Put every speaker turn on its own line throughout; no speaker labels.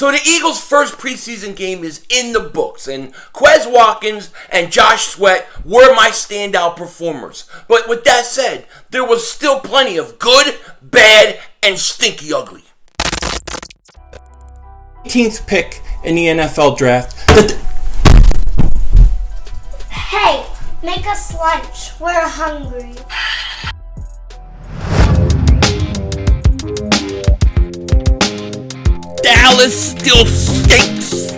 So the Eagles' first preseason game is in the books, and Quez Watkins and Josh Sweat were my standout performers. But with that said, there was still plenty of good, bad, and stinky ugly.
18th pick in the NFL draft.
Hey, make us lunch. We're hungry.
Dallas still stinks.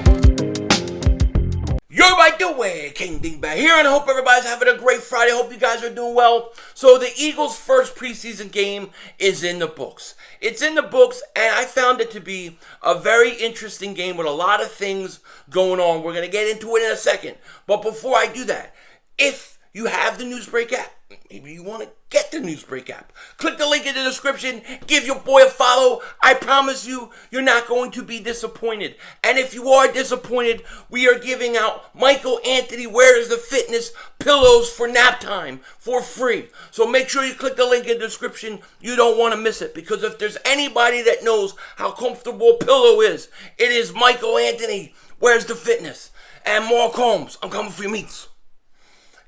You're right the way, King Dingbat here, and I hope everybody's having a great Friday. I hope you guys are doing well. So the Eagles' first preseason game is in the books. It's in the books, and I found it to be a very interesting game with a lot of things going on. We're going to get into it in a second. But before I do that, if you have the Newsbreak app, maybe you want to get the Newsbreak app, click the link in the description, give your boy a follow. I promise you, you're not going to be disappointed. And if you are disappointed, we are giving out Michael Anthony Where's the Fitness pillows for nap time for free. So make sure you click the link in the description. You don't want to miss it, because if there's anybody that knows how comfortable a pillow is, it is Michael Anthony Where's the Fitness. And Mark Holmes, I'm coming for your meats.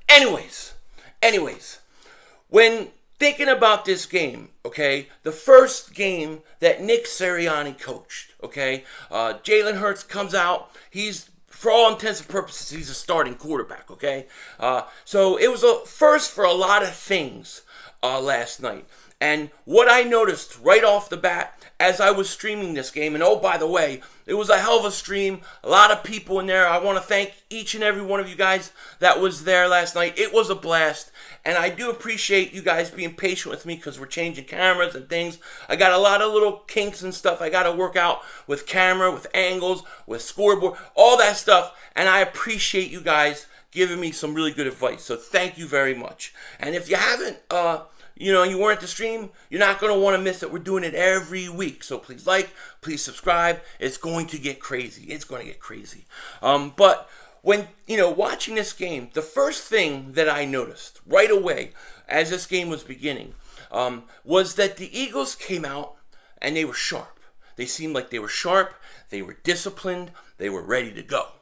Anyways, when thinking about this game, okay, the first game that Nick Sirianni coached, okay, Jalen Hurts comes out. He's, for all intents and purposes, he's a starting quarterback, okay? So it was a first for a lot of things last night. And what I noticed right off the bat as I was streaming this game, and oh, by the way, it was a hell of a stream, a lot of people in there. I want to thank each and every one of you guys that was there last night. It was a blast, and I do appreciate you guys being patient with me because we're changing cameras and things. I got a lot of little kinks and stuff I got to work out with camera, with angles, with scoreboard, all that stuff, and I appreciate you guys giving me some really good advice, so thank you very much. And if you haven't, you weren't at the stream, you're not going to want to miss it. We're doing it every week. So please like, please subscribe. It's going to get crazy. It's going to get crazy. But when, watching this game, the first thing that I noticed right away as this game was beginning was that the Eagles came out and they were sharp. They seemed like they were sharp. They were disciplined. They were ready to go.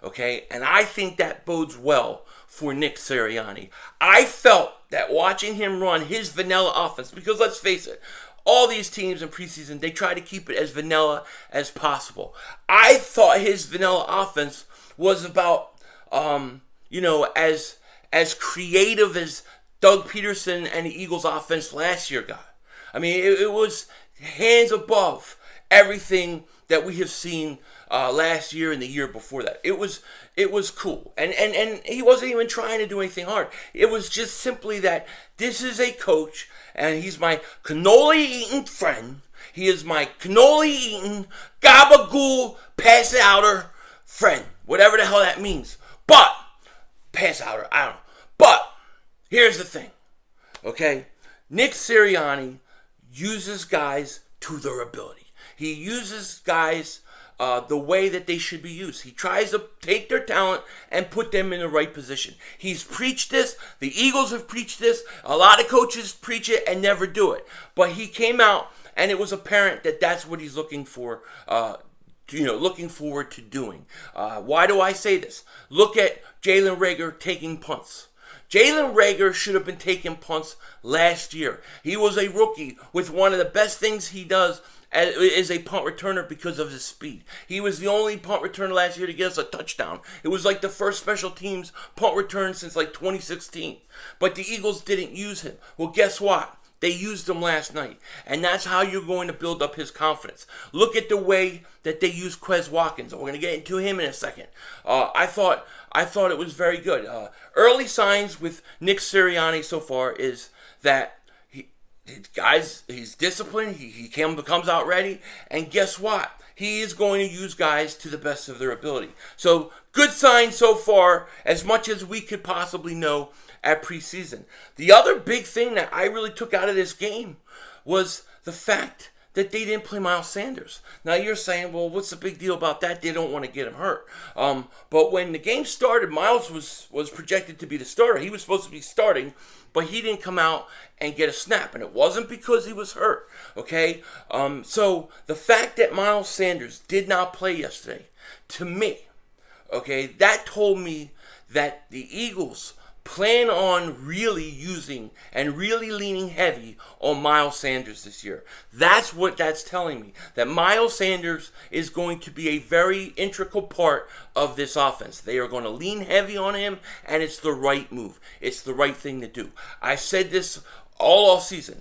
Okay? And I think that bodes well for Nick Sirianni. I felt that watching him run his vanilla offense, because let's face it, all these teams in preseason, they try to keep it as vanilla as possible. I thought his vanilla offense was about, as creative as Doug Peterson and the Eagles offense last year got. I mean, it was hands above everything that we have seen last year and the year before that. It was cool. And he wasn't even trying to do anything hard. It was just simply that this is a coach, and he's my cannoli-eating friend. He is my cannoli-eating, gabagool, pass-outer friend. Whatever the hell that means. But, pass-outer, I don't know. But, here's the thing. Okay? Nick Sirianni uses guys to their ability. He uses guys the way that they should be used. He tries to take their talent and put them in the right position. He's preached this. The Eagles have preached this. A lot of coaches preach it and never do it. But he came out, and it was apparent that that's what he's looking for, looking forward to doing. Why do I say this? Look at Jalen Reagor taking punts. Jalen Reagor should have been taking punts last year. He was a rookie with one of the best things he does is a punt returner because of his speed. He was the only punt returner last year to get us a touchdown. It was like the first special teams punt return since like 2016. But the Eagles didn't use him. Well, guess what? They used him last night. And that's how you're going to build up his confidence. Look at the way that they use Quez Watkins. We're going to get into him in a second. I thought it was very good. Early signs with Nick Sirianni so far is that he's disciplined. He comes out ready. And guess what? He is going to use guys to the best of their ability. So, good signs so far, as much as we could possibly know at preseason. The other big thing that I really took out of this game was the fact that they didn't play Miles Sanders. Now you're saying, well, what's the big deal about that? They don't want to get him hurt. But when the game started, Miles was projected to be the starter. He was supposed to be starting, but he didn't come out and get a snap, and it wasn't because he was hurt. Okay, so the fact that Miles Sanders did not play yesterday, to me, okay, that told me that the Eagles plan on really using and really leaning heavy on Miles Sanders this year. That's what that's telling me. That Miles Sanders is going to be a very integral part of this offense. They are going to lean heavy on him, and it's the right move. It's the right thing to do. I said this all off season.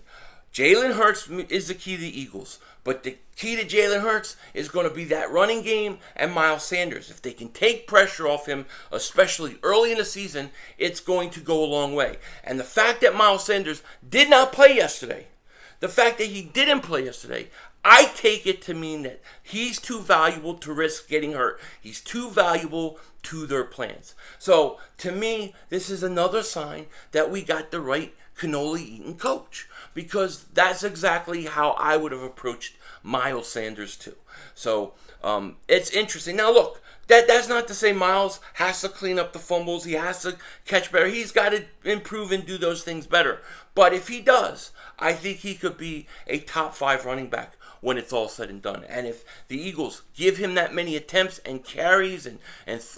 Jalen Hurts is the key to the Eagles. But the key to Jalen Hurts is going to be that running game and Miles Sanders. If they can take pressure off him, especially early in the season, it's going to go a long way. And the fact that Miles Sanders did not play yesterday, I take it to mean that he's too valuable to risk getting hurt. He's too valuable to their plans. So, to me, this is another sign that we got the right cannoli-eating coach. Because that's exactly how I would have approached Miles Sanders too. So it's interesting. Now look, that's not to say Miles has to clean up the fumbles. He has to catch better. He's got to improve and do those things better. But if he does, I think he could be a top 5 running back when it's all said and done. And if the Eagles give him that many attempts and carries and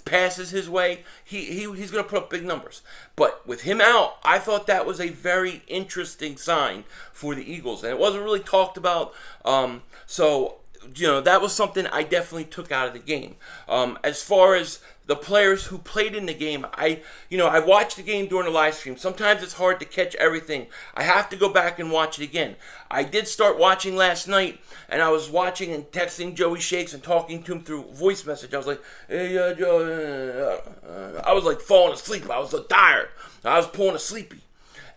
passes his way, he's going to put up big numbers. But with him out, I thought that was a very interesting sign for the Eagles. And it wasn't really talked about. So, that was something I definitely took out of the game. As far as the players who played in the game, I watched the game during the live stream. Sometimes it's hard to catch everything. I have to go back and watch it again. I did start watching last night, and I was watching and texting Joey Shakes and talking to him through voice message. I was like, hey, Joe, I was like falling asleep. I was so tired. I was pulling a sleepy.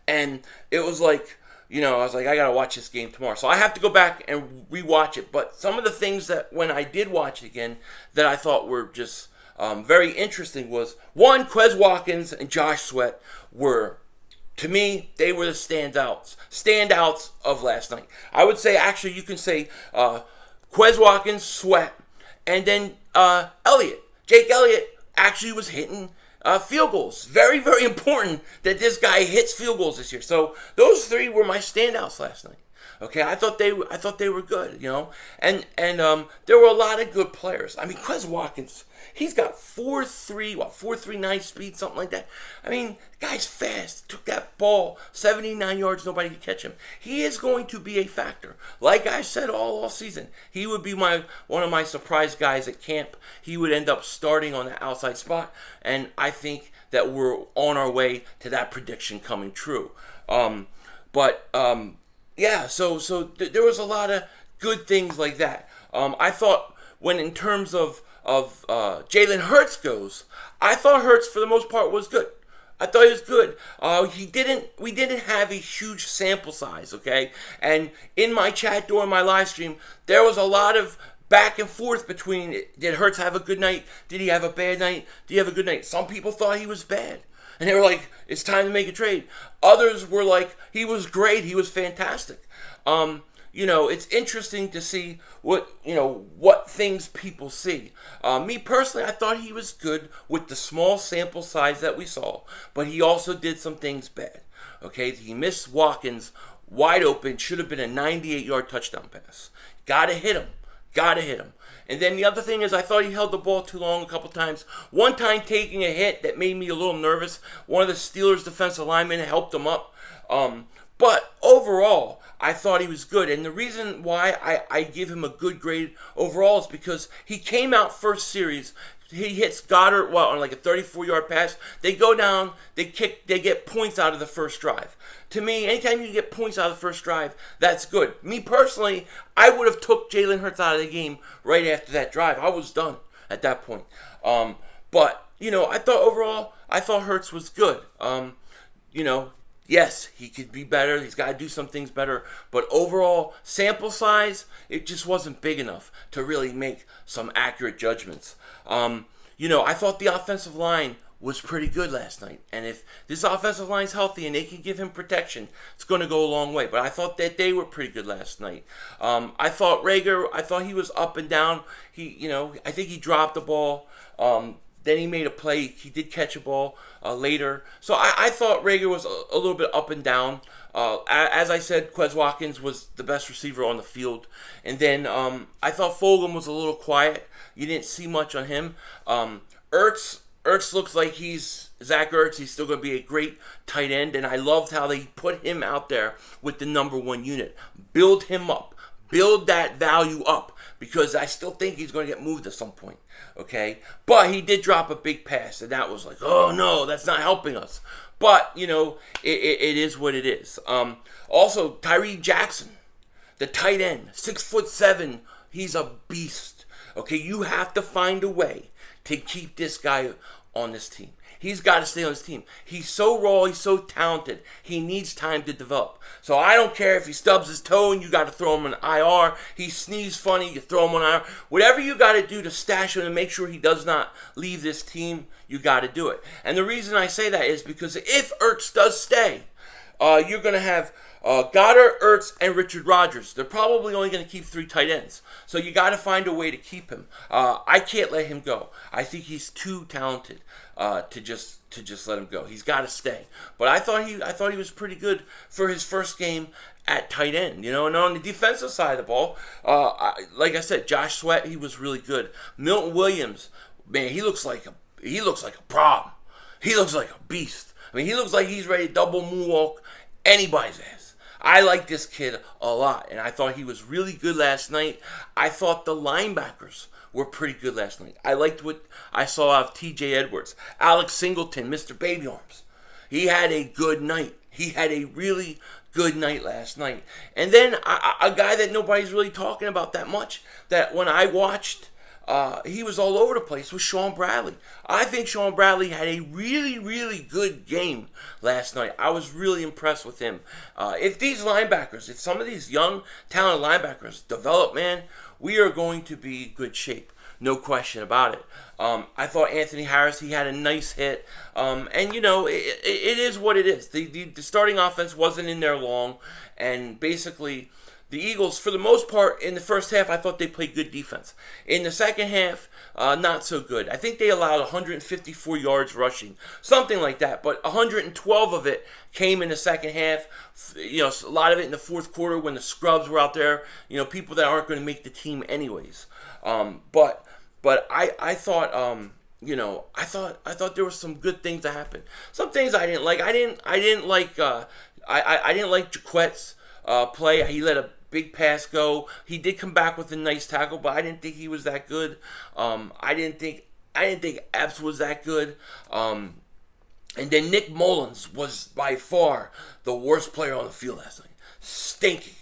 And it was like, I was like, I got to watch this game tomorrow. So I have to go back and rewatch it. But some of the things that when I did watch it again that I thought were just very interesting was, one, Quez Watkins and Josh Sweat were, to me, they were the standouts of last night. I would say, actually, you can say Quez Watkins, Sweat, and then Jake Elliott actually was hitting field goals. Very, very important that this guy hits field goals this year. So those 3 were my standouts last night. Okay, I thought they were good, and there were a lot of good players. I mean, Quez Watkins, he's got 4.39 speed, something like that. I mean, the guy's fast. Took that ball 79 yards, nobody could catch him. He is going to be a factor. Like I said all season, he would be one of my surprise guys at camp. He would end up starting on the outside spot, and I think that we're on our way to that prediction coming true. Yeah, so there was a lot of good things like that. I thought when in terms of Jalen Hurts goes, I thought Hurts for the most part was good. I thought he was good. We didn't have a huge sample size, okay? And in my chat during my live stream, there was a lot of back and forth between, did Hurts have a good night? Did he have a bad night? Did he have a good night? Some people thought he was bad. And they were like, it's time to make a trade. Others were like, he was great. He was fantastic. It's interesting to see what things people see. Me personally, I thought he was good with the small sample size that we saw, but he also did some things bad. Okay, he missed Watkins wide open, should have been a 98-yard touchdown pass. Gotta hit him. And then the other thing is I thought he held the ball too long a couple times. One time taking a hit that made me a little nervous. One of the Steelers defensive linemen helped him up. But overall, I thought he was good. And the reason why I give him a good grade overall is because he came out first series. He hits Goddard, on like a 34-yard pass. They go down, they get points out of the first drive. To me, anytime you get points out of the first drive, that's good. Me personally, I would have took Jalen Hurts out of the game right after that drive. I was done at that point. But I thought Hurts was good. Yes, he could be better. He's got to do some things better. But overall, sample size, it just wasn't big enough to really make some accurate judgments. I thought the offensive line was pretty good last night. And if this offensive line's healthy and they can give him protection, it's going to go a long way. But I thought that they were pretty good last night. I thought Rager, I thought he was up and down. I think he dropped the ball. Then he made a play. He did catch a ball later. So I thought Rager was a little bit up and down. As I said, Quez Watkins was the best receiver on the field. And then I thought Fulgham was a little quiet. You didn't see much on him. Ertz looks like he's Zach Ertz. He's still going to be a great tight end. And I loved how they put him out there with the number one unit. Build him up. Build that value up. Because I still think he's going to get moved at some point. Okay? But he did drop a big pass. And that was like, oh no, that's not helping us. But, it is what it is. Also, Tyree Jackson, the tight end, 6'7", he's a beast. Okay, you have to find a way to keep this guy on this team. He's got to stay on this team. He's so raw, he's so talented. He needs time to develop. So I don't care if he stubs his toe and you got to throw him on IR. He sneezes funny, you throw him on IR. Whatever you got to do to stash him and make sure he does not leave this team, you got to do it. And the reason I say that is because if Ertz does stay, you're going to have Goddard, Ertz, and Richard Rodgers. They're probably only going to keep 3 tight ends. So you got to find a way to keep him. I can't let him go. I think he's too talented to just let him go. He's got to stay. But I thought he was pretty good for his first game at tight end. And on the defensive side of the ball, like I said, Josh Sweat, he was really good. Milton Williams, man, he looks like a problem. He looks like a beast. I mean, he looks like he's ready to double moonwalk anybody's ass. I like this kid a lot, and I thought he was really good last night. I thought the linebackers were pretty good last night. I liked what I saw of T.J. Edwards. Alex Singleton, Mr. Baby Arms. He had a good night. He had a really good night last night. And then a guy that nobody's really talking about that much, that when I watched, he was all over the place, was Sean Bradley. I think Sean Bradley had a really, really good game last night. I was really impressed with him. If some of these young, talented linebackers develop, man, we are going to be in good shape. No question about it. I thought Anthony Harris, he had a nice hit. It is what it is. The starting offense wasn't in there long. And basically, the Eagles, for the most part, in the first half, I thought they played good defense. In the second half, not so good. I think they allowed 154 yards rushing, something like that. But 112 of it came in the second half. A lot of it in the fourth quarter when the scrubs were out there. People that aren't going to make the team anyways. But I thought, I thought there were some good things that happened. Some things I didn't like. I didn't like Jaquette's play. He let a big pass go. He did come back with a nice tackle, but I didn't think he was that good. I didn't think Epps was that good. And then Nick Mullins was by far the worst player on the field last night. Stinky.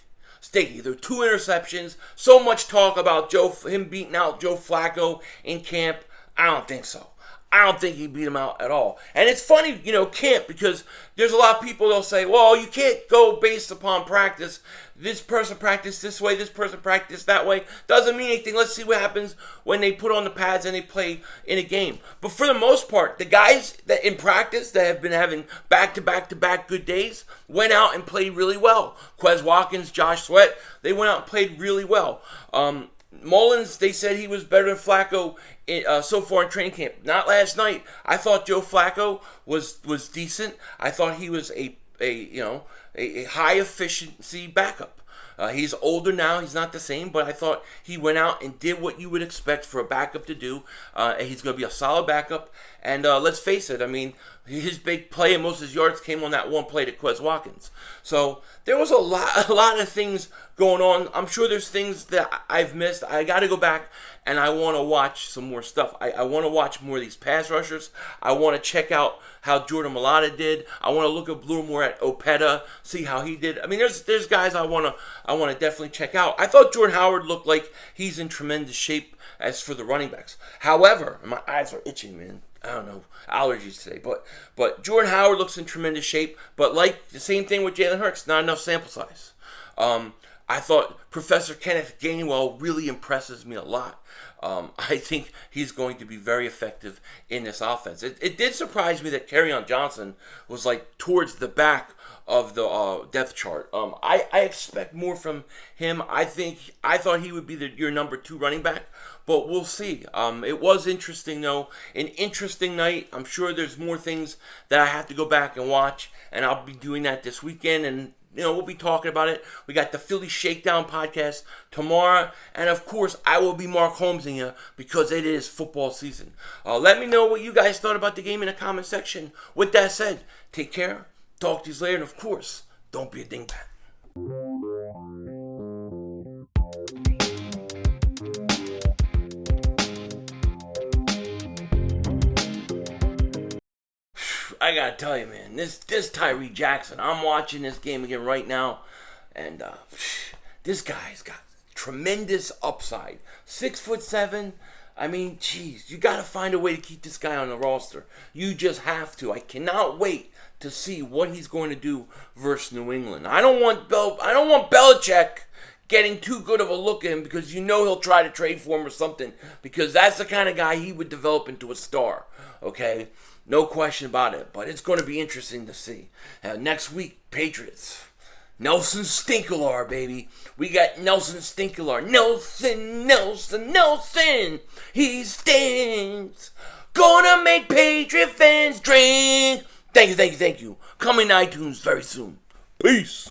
There were 2 interceptions. So much talk about him beating out Joe Flacco in camp. I don't think so. I don't think he beat him out at all. And it's funny, camp, because there's a lot of people that'll say, well, you can't go based upon practice. This person practiced this way, this person practiced that way. Doesn't mean anything. Let's see what happens when they put on the pads and they play in a game. But for the most part, the guys that in practice that have been having back-to-back good days went out and played really well. Quez Watkins, Josh Sweat, they went out and played really well. Mullins, they said he was better than Flacco so far in training camp. Not last night. I thought Joe Flacco was decent. I thought he was a high efficiency backup. He's older now. He's not the same, but I thought he went out and did what you would expect for a backup to do. And he's going to be a solid backup. And let's face it, I mean, his big play and most of his yards came on that one play to Quez Watkins. So there was a lot of things going on. I'm sure there's things that I've missed. I got to go back and I want to watch some more stuff. I want to watch more of these pass rushers. I want to check out how Jordan Mailata did. I want to look a little more at Opeta, see how he did. I mean, there's guys I want to definitely check out. I thought Jordan Howard looked like he's in tremendous shape as for the running backs. However, my eyes are itching, man. I don't know, allergies today. But Jordan Howard looks in tremendous shape. But like the same thing with Jalen Hurts, not enough sample size. I thought Professor Kenneth Gainwell really impresses me a lot. I think he's going to be very effective in this offense. It did surprise me that Kerryon Johnson was like towards the back of the depth chart. I expect more from him. I thought he would be your number 2 running back, but we'll see. It was interesting though, an interesting night. I'm sure there's more things that I have to go back and watch, and I'll be doing that this weekend, and we'll be talking about it. We got the Philly Shakedown podcast tomorrow. And, of course, I will be Mark Holmesing you because it is football season. Let me know what you guys thought about the game in the comment section. With that said, take care. Talk to you later. And, of course, don't be a dingbat. I gotta tell you, man, this Tyree Jackson, I'm watching this game again right now, and this guy's got tremendous upside. 6'7". I mean, geez, you gotta find a way to keep this guy on the roster. You just have to. I cannot wait to see what he's going to do versus New England. I don't want Belichick getting too good of a look at him, because he'll try to trade for him or something, because that's the kind of guy he would develop into a star. Okay? No question about it, but it's going to be interesting to see. Next week, Patriots. Nelson Stinkilar, baby. We got Nelson Stinkilar. Nelson. He stinks. Gonna make Patriot fans drink. Thank you. Coming to iTunes very soon. Peace.